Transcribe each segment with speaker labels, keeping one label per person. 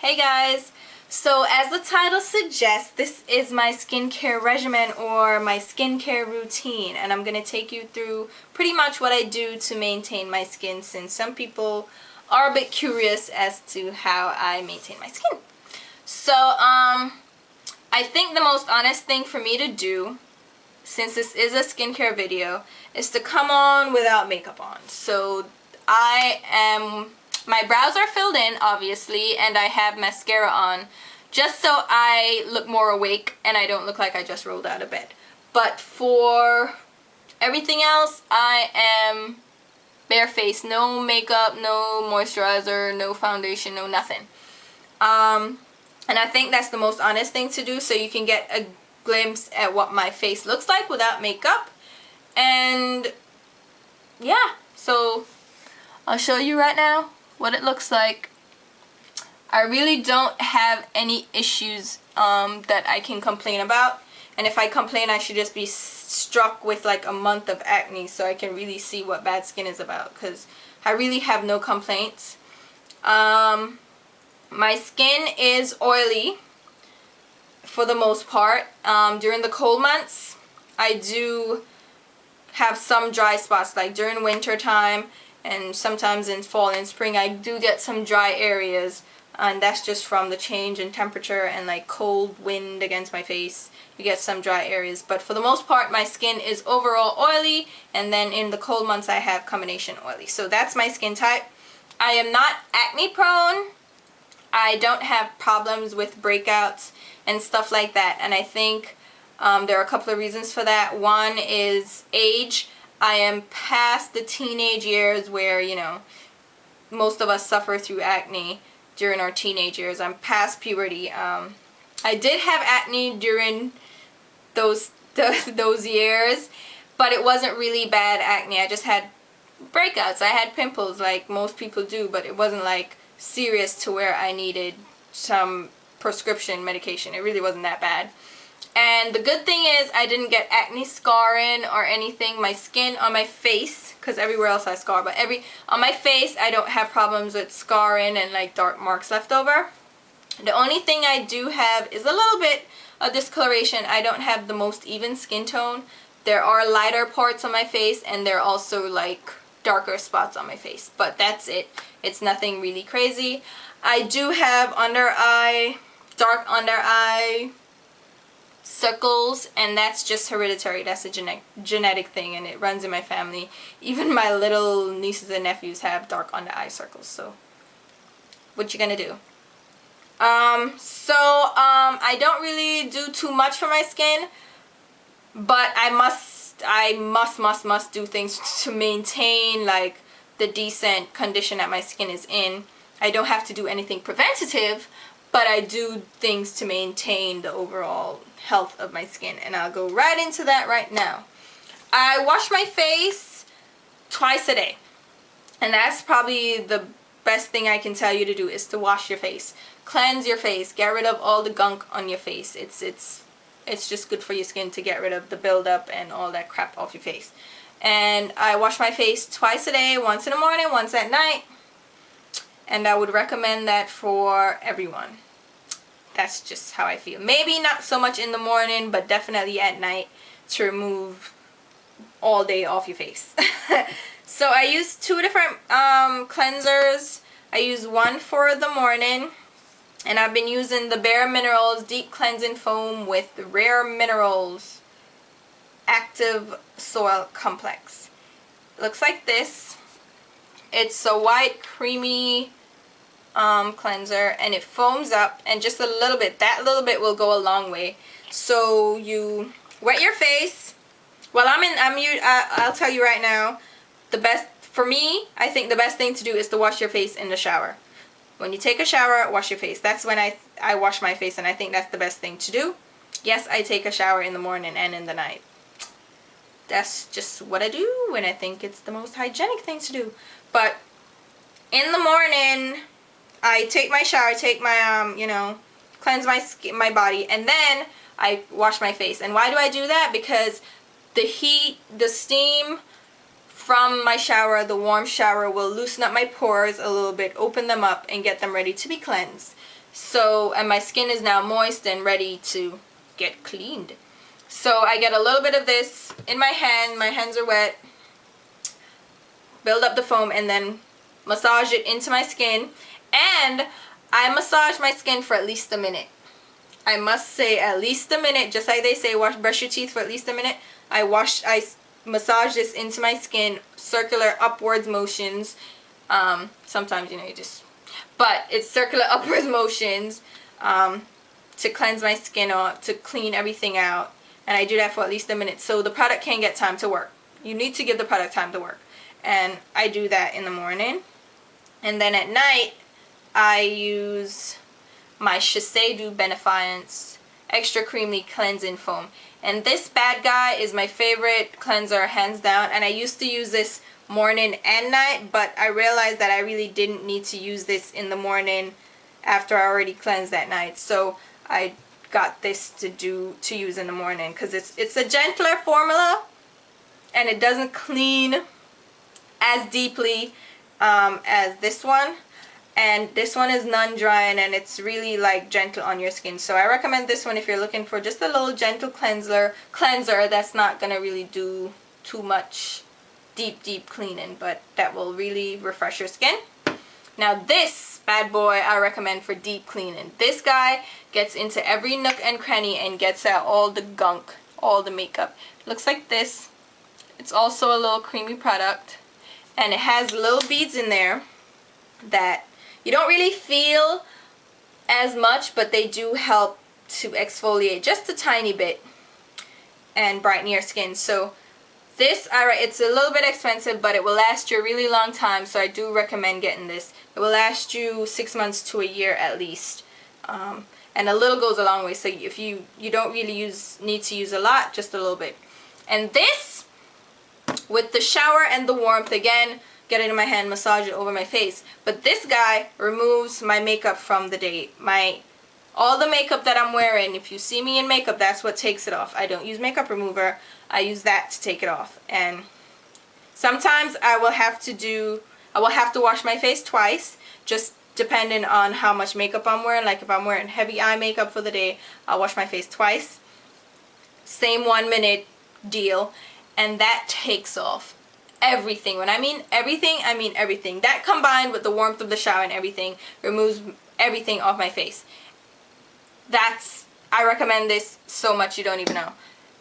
Speaker 1: Hey guys! So as the title suggests, this is my skincare regimen or my skincare routine, and I'm going to take you through pretty much what I do to maintain my skin, since some people are a bit curious as to how I maintain my skin. So I think the most honest thing for me to do, since this is a skincare video, is to come on without makeup on. So my brows are filled in, obviously, and I have mascara on just so I look more awake and I don't look like I just rolled out of bed. But for everything else, I am barefaced. No makeup, no moisturizer, no foundation, no nothing. And I think that's the most honest thing to do, so you can get a glimpse at what my face looks like without makeup. And yeah, so I'll show you right now what it looks like. I really don't have any issues that I can complain about, and if I complain I should just be struck with like a month of acne so I can really see what bad skin is about, because I really have no complaints. My skin is oily for the most part. During the cold months I do have some dry spots, like during winter time, and sometimes in fall and spring I do get some dry areas, and that's just from the change in temperature and like cold wind against my face. You get some dry areas, but for the most part my skin is overall oily, and then in the cold months I have combination oily. So that's my skin type. I am not acne prone. I don't have problems with breakouts and stuff like that, and I think there are a couple of reasons for that. One is age. I am past the teenage years where, you know, most of us suffer through acne during our teenage years. I'm past puberty. I did have acne during those years, but it wasn't really bad acne. I just had breakouts. I had pimples like most people do, but it wasn't like serious to where I needed some prescription medication. It really wasn't that bad. And the good thing is I didn't get acne scarring or anything. My skin on my face, because everywhere else I scar, but on my face I don't have problems with scarring and like dark marks left over. The only thing I do have is a little bit of discoloration. I don't have the most even skin tone. There are lighter parts on my face, and there are also like darker spots on my face, but that's it. It's nothing really crazy. I do have dark under eye circles, and that's just hereditary. That's a genetic thing, and it runs in my family. Even my little nieces and nephews have dark under eye circles, so what you gonna do? I don't really do too much for my skin, but I must do things to maintain like the decent condition that my skin is in. I don't have to do anything preventative, but I do things to maintain the overall health of my skin, and I'll go right into that right now. I wash my face twice a day, and that's probably the best thing I can tell you to do, is to wash your face. Cleanse your face, get rid of all the gunk on your face. It's just good for your skin to get rid of the buildup and all that crap off your face. And I wash my face twice a day, once in the morning, once at night, and I would recommend that for everyone. That's just how I feel. Maybe not so much in the morning, but definitely at night, to remove all day off your face. So I use two different cleansers. I use one for the morning, and I've been using the Bare Minerals Deep Cleansing Foam with the Rare Minerals Active Soil Complex. It looks like this. It's a white creamy cleanser, and it foams up, and just a little bit, that little bit will go a long way. So you wet your face. Well, I'll tell you right now, for me, I think the best thing to do is to wash your face in the shower. When you take a shower, wash your face. That's when I wash my face, and I think that's the best thing to do. Yes, I take a shower in the morning and in the night. That's just what I do, and I think it's the most hygienic thing to do. But in the morning, I take my shower, take my, cleanse my skin, my body, and then I wash my face. And why do I do that? Because the heat, the steam from my shower, the warm shower, will loosen up my pores a little bit, open them up, and get them ready to be cleansed. So, and my skin is now moist and ready to get cleaned. So I get a little bit of this in my hand. My hands are wet. Build up the foam and then massage it into my skin. And I massage my skin for at least a minute. I must say at least a minute, just like they say, brush your teeth for at least a minute. I massage this into my skin, circular upwards motions. Sometimes, you know, but it's circular upwards motions to cleanse my skin off, to clean everything out. And I do that for at least a minute, so the product can get time to work. You need to give the product time to work. And I do that in the morning. And then at night, I use my Shiseido Benefiance Extra Creamy Cleansing Foam. And this bad guy is my favorite cleanser, hands down. And I used to use this morning and night, but I realized that I really didn't need to use this in the morning after I already cleansed at night. So I got this to use in the morning because it's a gentler formula and it doesn't clean as deeply as this one. And this one is non-drying and it's really like gentle on your skin. So I recommend this one if you're looking for just a little gentle cleanser that's not gonna really do too much deep cleaning, but that will really refresh your skin. Now this bad boy I recommend for deep cleaning. This guy gets into every nook and cranny and gets out all the gunk, all the makeup. It looks like this. It's also a little creamy product and it has little beads in there that you don't really feel as much, but they do help to exfoliate just a tiny bit and brighten your skin. So this, it's a little bit expensive, but it will last you a really long time, so I do recommend getting this. It will last you 6 months to a year at least. And a little goes a long way, so if you don't really need to use a lot, just a little bit. And this, with the shower and the warmth, again, get it in my hand, massage it over my face. But this guy removes my makeup from the day. All the makeup that I'm wearing, if you see me in makeup, that's what takes it off. I don't use makeup remover. I use that to take it off. And sometimes I will have to wash my face twice, just depending on how much makeup I'm wearing. Like if I'm wearing heavy eye makeup for the day, I'll wash my face twice. Same 1 minute deal. And that takes off everything. When I mean everything, I mean everything. That combined with the warmth of the shower and everything removes everything off my face. I recommend this so much you don't even know.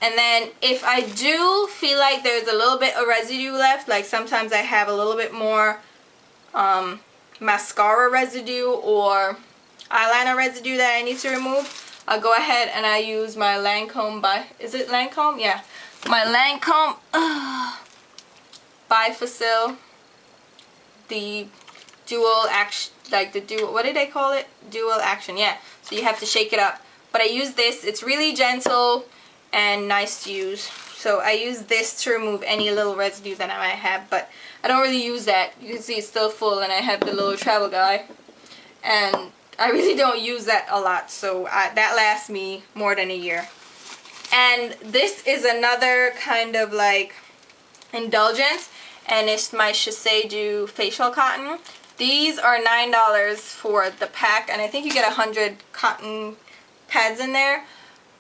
Speaker 1: And then if I do feel like there's a little bit of residue left, like sometimes I have a little bit more mascara residue or eyeliner residue that I need to remove, I'll go ahead and I use my Lancome is it Lancome? Yeah. My Lancome Bifacil, the dual action, what did they call it? Dual action, yeah. So you have to shake it up. But I use this, it's really gentle and nice to use. So I use this to remove any little residue that I might have, but I don't really use that. You can see it's still full and I have the little travel guy. And I really don't use that a lot, so that lasts me more than a year. And this is another kind of like indulgence, and it's my Shiseido facial cotton. These are $9 for the pack, and I think you get 100 cotton pads in there.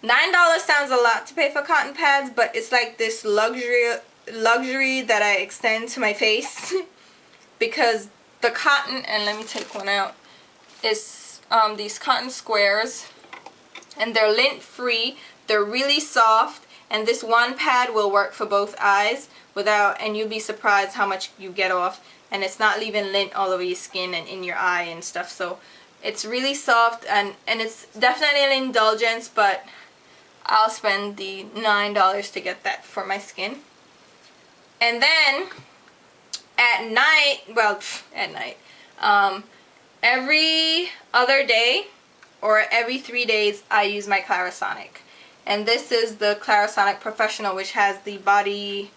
Speaker 1: $9 sounds a lot to pay for cotton pads, but it's like this luxury that I extend to my face because the cotton, and let me take one out, is these cotton squares, and they're lint free. They're really soft, and this one pad will work for both eyes and you'll be surprised how much you get off, and it's not leaving lint all over your skin and in your eye and stuff. So it's really soft, and it's definitely an indulgence, but I'll spend the $9 to get that for my skin. And then at night, every other day or every 3 days I use my Clarisonic. And this is the Clarisonic Professional, which has the body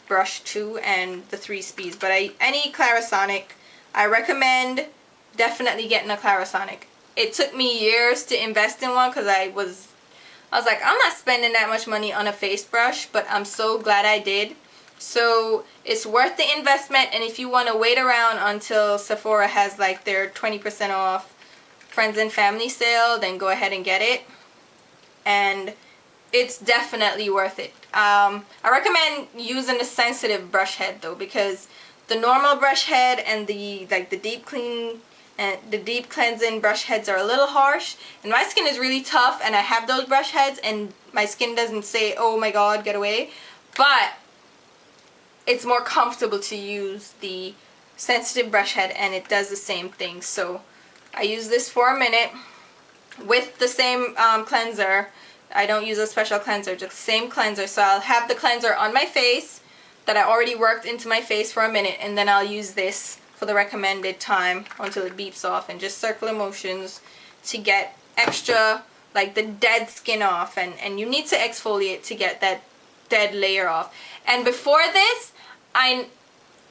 Speaker 1: brush too and the 3 speeds. But any Clarisonic, I recommend definitely getting a Clarisonic. It took me years to invest in one because I was like, I'm not spending that much money on a face brush, but I'm so glad I did. So it's worth the investment, and if you want to wait around until Sephora has like their 20% off friends and family sale, then go ahead and get it. And it's definitely worth it. I recommend using a sensitive brush head though, because the normal brush head and the deep clean and the deep cleansing brush heads are a little harsh, and my skin is really tough, and I have those brush heads and my skin doesn't say, oh my god, get away. But it's more comfortable to use the sensitive brush head, and it does the same thing. So I use this for a minute with the same cleanser. I don't use a special cleanser, just the same cleanser. So I'll have the cleanser on my face that I already worked into my face for a minute, and then I'll use this for the recommended time until it beeps off, and just circular motions to get extra, like the dead skin off. And you need to exfoliate to get that dead layer off. And before this, I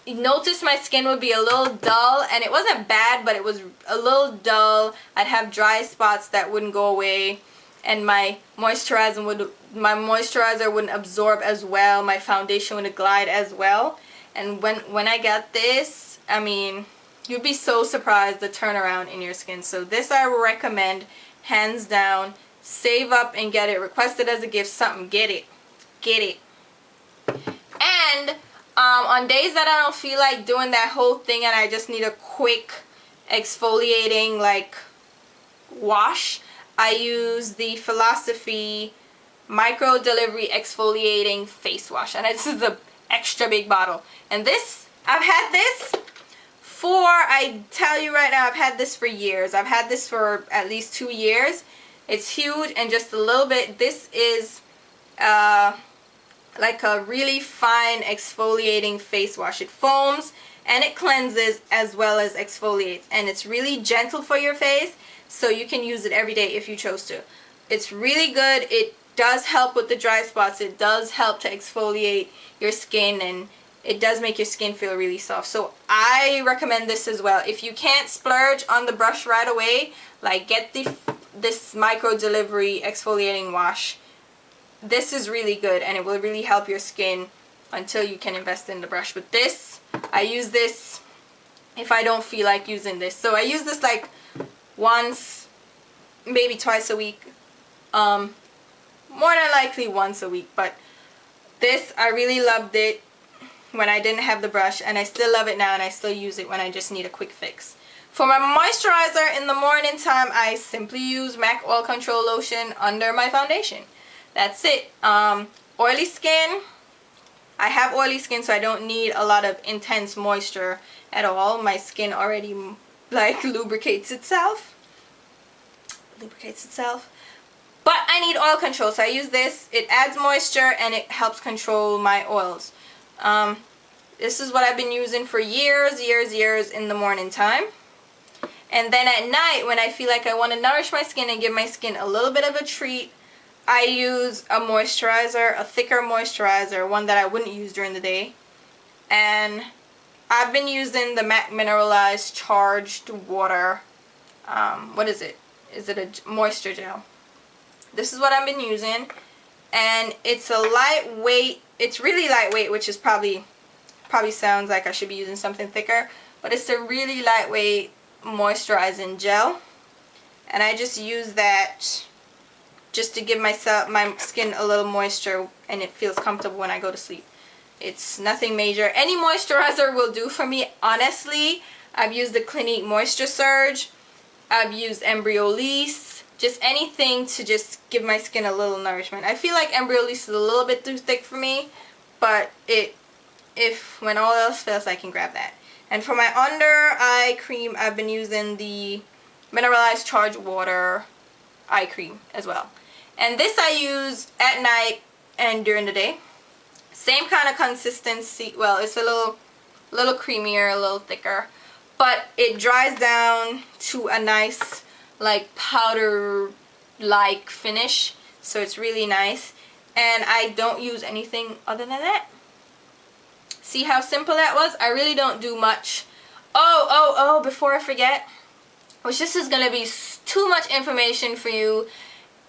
Speaker 1: noticed my skin would be a little dull, and it wasn't bad, but it was a little dull. I'd have dry spots that wouldn't go away, and my moisturizer wouldn't absorb as well. My foundation wouldn't glide as well. And when I got this, I mean, you'd be so surprised the turnaround in your skin. So this I recommend hands down. Save up and get it. Request it as a gift. Something. Get it. Get it. And on days that I don't feel like doing that whole thing and I just need a quick exfoliating like wash, I use the Philosophy Micro Delivery Exfoliating Face Wash, and this is the extra big bottle. And this, I've had this for, I tell you right now, I've had this for years. I've had this for at least 2 years. It's huge and just a little bit. This is like a really fine exfoliating face wash. It foams and it cleanses as well as exfoliates, and it's really gentle for your face, so you can use it every day if you chose to. It's really good. It does help with the dry spots. It does help to exfoliate your skin, and it does make your skin feel really soft. So I recommend this as well. If you can't splurge on the brush right away, like get this Micro Delivery Exfoliating Wash. This is really good, and it will really help your skin until you can invest in the brush. But this, I use this if I don't feel like using this. So I use this like once, maybe twice a week. More than likely once a week. But this, I really loved it when I didn't have the brush, and I still love it now, and I still use it when I just need a quick fix. For my moisturizer in the morning time, I simply use MAC Oil Control Lotion under my foundation. That's it. Oily skin, I have oily skin, so I don't need a lot of intense moisture at all. My skin already like lubricates itself. But I need oil control, so I use this. It adds moisture and it helps control my oils. This is what I've been using for years in the morning time. And then at night, when I feel like I want to nourish my skin and give my skin a little bit of a treat, I use a moisturizer, a thicker moisturizer, one that I wouldn't use during the day. And I've been using the MAC Mineralized Charged Water. What is it? Is it a moisture gel? This is what I've been using. And it's a lightweight, it's really lightweight, which is probably sounds like I should be using something thicker. But it's a really lightweight moisturizing gel. And I just use that just to give my skin a little moisture, and it feels comfortable when I go to sleep. It's nothing major. Any moisturizer will do for me, honestly. I've used the Clinique Moisture Surge. I've used Embryolisse. Just anything to just give my skin a little nourishment. I feel like Embryolisse is a little bit too thick for me, but when all else fails, I can grab that. And for my under eye cream, I've been using the Mineralized Charged Water eye cream as well. And this I use at night and during the day. Same kind of consistency. Well, it's a little creamier, a little thicker, but it dries down to a nice like powder like finish, so it's really nice. And I don't use anything other than that. See how simple that was? I really don't do much. Oh, before I forget, which this is gonna be too much information for you,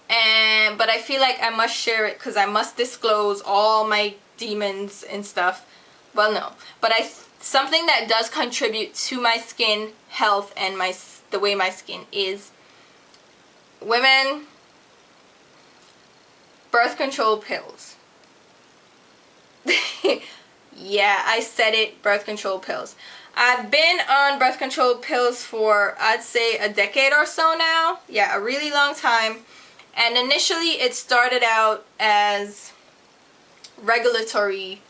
Speaker 1: but I feel like I must share it because I must disclose all my demons and stuff. Well, no, but something that does contribute to my skin health and the way my skin is women, birth control pills. Yeah, I said it, birth control pills. I've been on birth control pills for, I'd say, a decade or so now. Yeah, a really long time. And initially it started out as regulatory.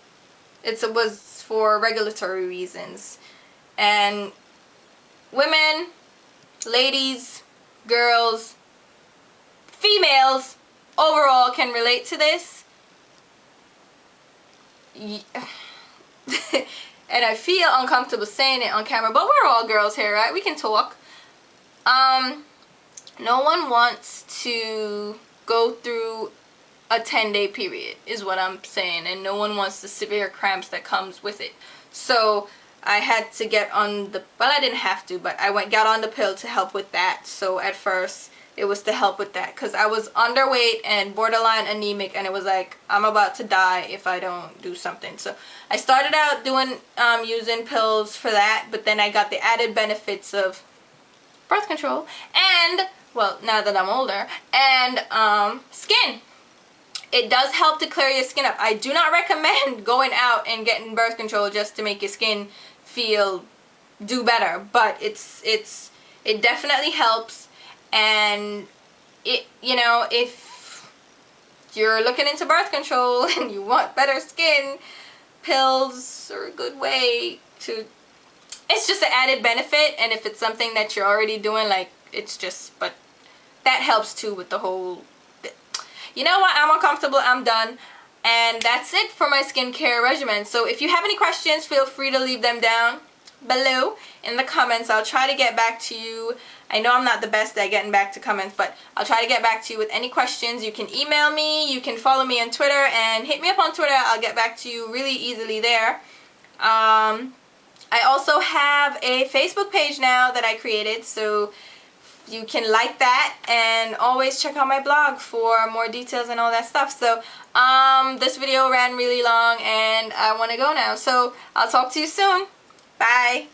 Speaker 1: It was for regulatory reasons. And women, ladies, girls, females overall can relate to this. And I feel uncomfortable saying it on camera, but we're all girls here, right? We can talk. No one wants to go through a 10-day period, is what I'm saying, and no one wants the severe cramps that comes with it. So I had to get on the, well, I didn't have to, but I got on the pill to help with that. So at first it was to help with that because I was underweight and borderline anemic, and it was like, I'm about to die if I don't do something. So I started out doing using pills for that, but then I got the added benefits of birth control and, well, now that I'm older, and skin. It does help to clear your skin up. I do not recommend going out and getting birth control just to make your skin do better, but it definitely helps. And it, you know, if you're looking into birth control and you want better skin, pills are a good way to, it's just an added benefit. And if it's something that you're already doing, like, it's just, but that helps too with the whole, you know what, I'm uncomfortable, I'm done. And that's it for my skincare regimen. So if you have any questions, feel free to leave them down below in the comments. I'll try to get back to you. I know I'm not the best at getting back to comments, but I'll try to get back to you with any questions. You can email me, you can follow me on Twitter, and hit me up on Twitter. I'll get back to you really easily there. I also have a Facebook page now that I created, so you can like that, and always check out my blog for more details and all that stuff. So this video ran really long and I want to go now, so I'll talk to you soon. Bye.